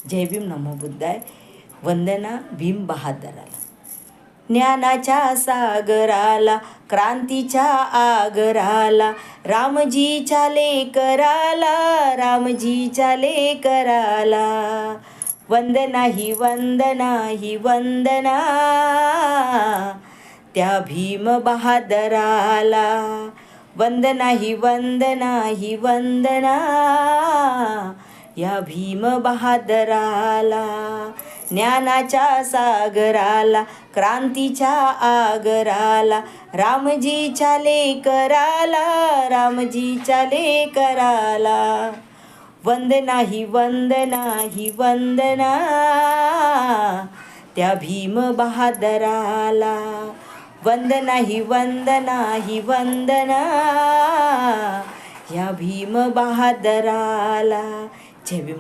जय भीम नमो बुद्धाय. वंदना भीम बहादराला. ज्ञानाच्या सागराला, क्रांतीच्या आगराला, रामजीच्या लेकराला, रामजीच्या लेकराला. वंदना ही वंदना ही वंदना त्या भीम बहादराला. वंदना ही वंदना ही वंदना या भीम बहादराला. ज्ञानाच्या सागराला, क्रांतीच्या आगराला, रामजीच्या लेकराला, रामजीच्या लेकराला. वंदना ही वंदना ही वंदना त्या भीम बहादराला. वंदना ही वंदना ही वंदना या भीम बहादराला. जय भीम.